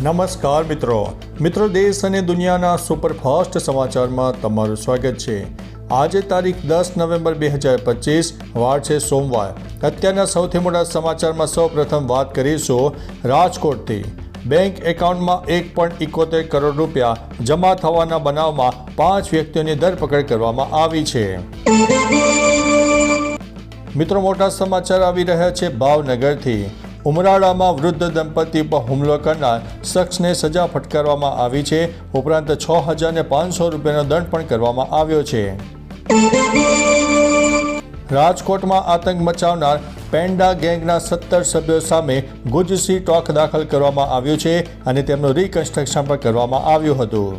નમસ્કાર મિત્રો દેશ અને દુનિયાના સુપરફાસ્ટ સમાચારમાં તમારું સ્વાગત છે। આજે તારીખ 10 નવેમ્બર 2025 વાર છે સોમવાર। અત્યારના સૌથી મોટા સમાચારમાં સૌપ્રથમ વાત કરીશું રાજકોટથી। બેંક એકાઉન્ટમાં 1.71 કરોડ રૂપિયા જમા થવાના બનાવમાં 5 વ્યક્તિઓની ધરપકડ કરવામાં આવી છે। મિત્રો મોટા સમાચાર આવી રહ્યા છે ભાવનગરથી। ઉમરાળામાં વૃદ્ધ દંપતી પર હુમલો કરનાર શખ્સને સજા ફટકારવામાં આવી છે। ઉપરાંત 6,500 રૂપિયાનો દંડ પણ કરવામાં આવ્યો છે। રાજકોટમાં આતંક મચાવનાર પેન્ડા ગેંગના 17 સભ્યો સામે ગુજસી ટોક દાખલ કરવામાં આવ્યું છે અને તેમનું રિકન્સ્ટ્રક્શન પણ કરવામાં આવ્યું હતું।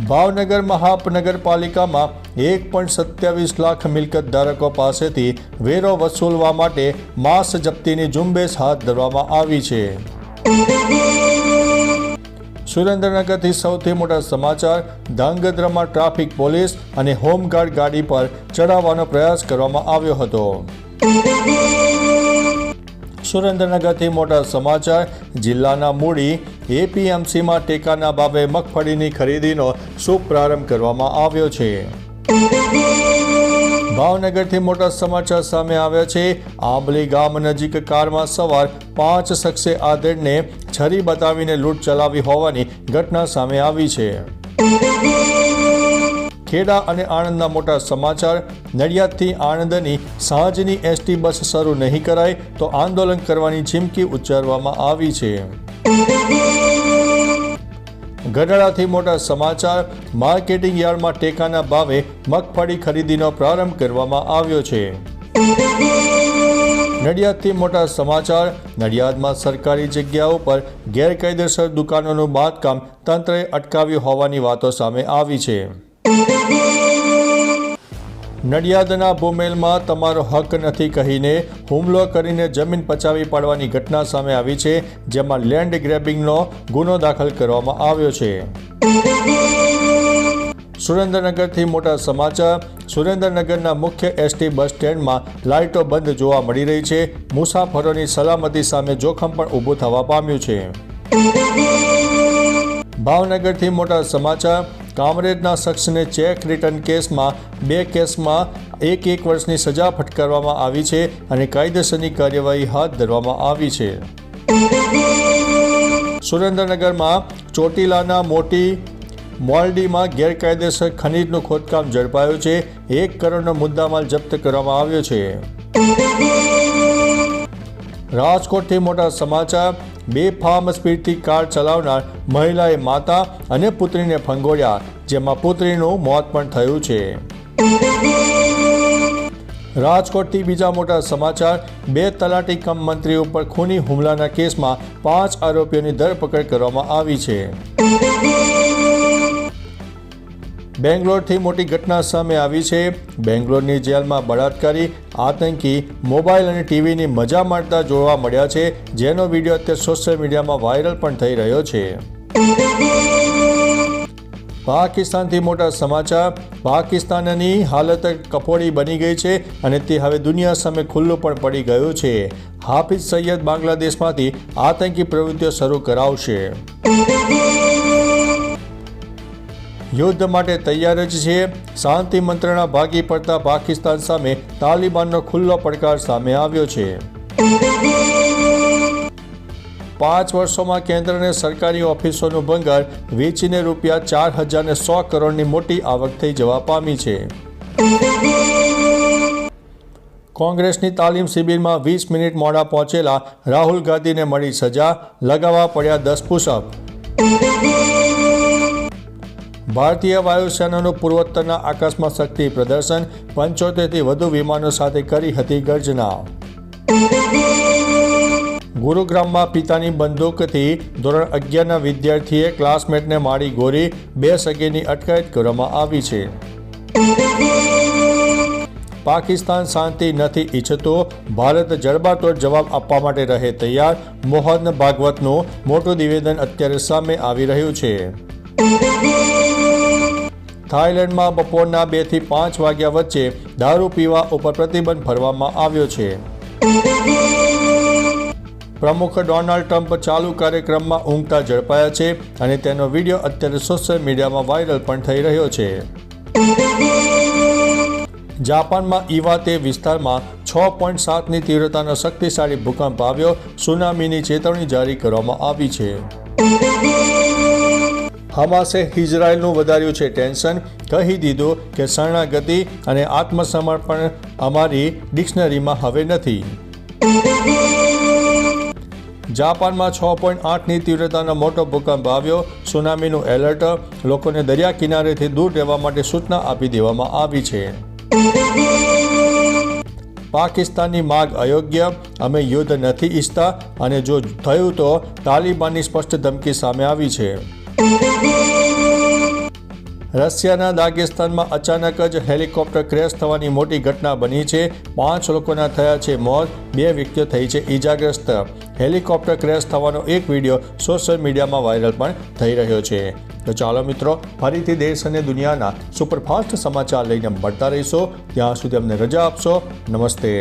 ભાવનગર મહાનગરપાલિકામાં 1.27 લાખ મિલકત ધારકો પાસેથી વેરો વસૂલવા માટે માસ જપ્તીની ઝુંબેશ હાથ ધરવામાં આવી છે। સુરેન્દ્રનગરથી સૌથી મોટા સમાચાર। ધાંગધ્રામાં ટ્રાફિક પોલીસ અને હોમગાર્ડ ગાડી પર ચડાવવાનો પ્રયાસ કરવામાં આવ્યો હતો। સુરેન્દ્રનગરથી મોટા સમાચાર। જિલ્લાના મૂડી એપીએમસીમાં ટેકાના ભાવે મગફળીની ખરીદીનો શુભ પ્રારંભ કરવામાં આવ્યો છે। ભાવનગરથી મોટા સમાચાર સામે આવ્યા છે। આંબલી ગામ નજીક કારમાં સવાર 5 શખ્સે આધેડને છરી બતાવીને લૂંટ ચલાવી હોવાની ઘટના સામે આવી છે। ખેડા અને આણંદના મોટા સમાચાર। નડિયાદથી આણંદની સાંજની એસટી બસ શરૂ નહીં કરાય તો આંદોલન કરવાની ચીમકી ઉચ્ચારવામાં આવી છે। ગઢડાથી મોટા સમાચાર। માર્કેટિંગ યાર્ડમાં ટેકાના ભાવે મગફળી ખરીદીનો પ્રારંભ કરવામાં આવ્યો છે। નડિયાદથી મોટા સમાચાર। નડિયાદમાં સરકારી જગ્યાઓ પર ગેરકાયદેસર દુકાનોનું બાંધકામ તંત્રએ અટકાવ્યું હોવાની વાતો સામે આવી છે। નડિયાદના ભૂમેલમાં તમારો હક નથી કહીને હુમલો કરીને જમીન પચાવી પાડવાની ઘટના સામે આવી છે, જેમાં લેન્ડ ગ્રેબિંગનો ગુનો દાખલ કરવામાં આવ્યો છે। સુરેન્દ્રનગરથી મોટા સમાચાર। સુરેન્દ્રનગરના મુખ્ય એસટી બસ સ્ટેન્ડમાં લાઇટો બંધ જોવા મળી રહી છે। મુસાફરોની સલામતી સામે જોખમ પણ ઊભું થવા પામ્યું છે। ભાવનગરથી મોટા સમાચાર। કામરેજના શખ્સને ચેક રિટર્ન કેસમાં 2 કેસમાં 1 વર્ષની સજા ફટકારવામાં આવી છે અને કાયદેસરની કાર્યવાહી હાથ ધરવામાં આવી છે। સુરેન્દ્રનગરમાં ચોટીલાના મોટી મોલડીમાં ગેરકાયદેસર ખનીજનું ખોદકામ ઝડપાયું છે। 1 કરોડનો મુદ્દામાલ જપ્ત કરવામાં આવ્યો છે। રાજકોટથી મોટા સમાચાર। બેફામ સ્પીડથી કાર ચલાવનાર મહિલાએ માતા અને પુત્રીને ફંગોળ્યા, જેમાં પુત્રીનું મોત પણ થયું છે। રાજકોટથી બીજા મોટા સમાચાર। 2 તલાટી કમ મંત્રી ઉપર ખૂની હુમલાના કેસમાં 5 આરોપીઓની ધરપકડ કરવામાં આવી છે। બેંગ્લોરથી મોટી ઘટના સામે આવી છે। બેંગ્લોરની જેલમાં બળાત્કારી આતંકી મોબાઈલ અને ટીવીની મજા માણતા જોવા મળ્યા છે, જેનો વિડીયો અત્યારે સોશિયલ મીડિયામાં વાયરલ પણ થઈ રહ્યો છે। પાકિસ્તાનથી મોટા સમાચાર। પાકિસ્તાનની હાલત કફોડી બની ગઈ છે અને તે હવે દુનિયા સામે ખુલ્લું પણ પડી ગયું છે। હાફિઝ સૈયદ બાંગ્લાદેશમાંથી આતંકી પ્રવૃત્તિઓ શરૂ કરાવશે। યુદ્ધ માટે તૈયાર જ છે। શાંતિ મંત્રણા ભાગી પડતા પાકિસ્તાન સામે તાલિબાનનો ખુલ્લો પડકાર સામે આવ્યો છે। 5 વર્ષોમાં કેન્દ્રને સરકારી ઓફિસોનું ભંગાર વેચીને રૂપિયા 4,100 કરોડની મોટી આવક થઈ જવા પામી છે। કોંગ્રેસની તાલીમ શિબિરમાં 20 મિનિટ મોડા પહોંચેલા રાહુલ ગાંધીને મળી સજા, લગાવવા પડ્યા 10 પુશઅપ। ભારતીય વાયુસેનાનું પૂર્વોત્તરના આકાશમાં શક્તિ પ્રદર્શન। 75થી વધુ વિમાનો સાથે કરી હતી ગર્જના। ગુરુગ્રામમાં પિતાની બંદૂકથી ધોરણ 11ના વિદ્યાર્થીએ ક્લાસમેટને મારી ગોળી, 2 સગીરની અટકાયત કરવામાં આવી છે। પાકિસ્તાન શાંતિ નથી ઈચ્છતું, ભારત જડબાતોડ જવાબ આપવા માટે રહે તૈયાર। મોહન ભાગવતનું મોટું નિવેદન અત્યારે સામે આવી રહ્યું છે। થાઈલેન્ડમાં બપોરના 2 થી 5 વાગ્યા વચ્ચે દારૂ પીવા ઉપર પ્રતિબંધ ફરવામાં આવ્યો છે। પ્રમુખ ડોનાલ્ડ ટ્રમ્પ ચાલુ કાર્યક્રમમાં ઊંઘતા ઝડપાયા છે અને તેનો વિડીયો અત્યારે સોશિયલ મીડિયામાં વાયરલ પણ થઈ રહ્યો છે. જાપાનમાં ઇવાતે વિસ્તારમાં 6.7ની તીવ્રતાનો શક્તિશાળી ભૂકંપ આવ્યો. સુનામીની ચેતવણી જારી કરવામાં આવી છે. હમાસે ઇઝરાયલનું વધાર્યું છે ટેન્શન. કહી દીધું કે શરણાગતિ અને આત્મસમર્પણ અમારી ડિક્શનરીમાં હવે નથી. જાપાનમાં 6.8ની તીવ્રતાનો મોટો ભૂકંપ આવ્યો. સુનામીનું એલર્ટ. લોકોને દરિયા કિનારેથી દૂર રહેવા માટે સૂચના આપી દેવામાં આવી છે. પાકિસ્તાનની માગ અયોગ્ય. અમે યુદ્ધ નથી ઈચ્છતા અને જો થયું તો તાલિબાનની સ્પષ્ટ ધમકી સામે આવી છે. રશિયાના દાગેસ્તાનમાં અચાનક જ હેલિકોપ્ટર ક્રેશ થવાની મોટી ઘટના બની છે. 5 લોકોના થયા છે મોત. 2 વ્યક્તિઓ થઈ છે ઈજાગ્રસ્ત. હેલિકોપ્ટર ક્રેશ થવાનો એક વિડીયો સોશિયલ મીડિયામાં વાયરલ પણ થઈ રહ્યો છે. તો ચાલો મિત્રો, ફરીથી દેશ અને દુનિયાના સુપરફાસ્ટ સમાચાર લઈને મળતા રહીશો. ત્યાં સુધી અમને રજા આપશો. નમસ્તે.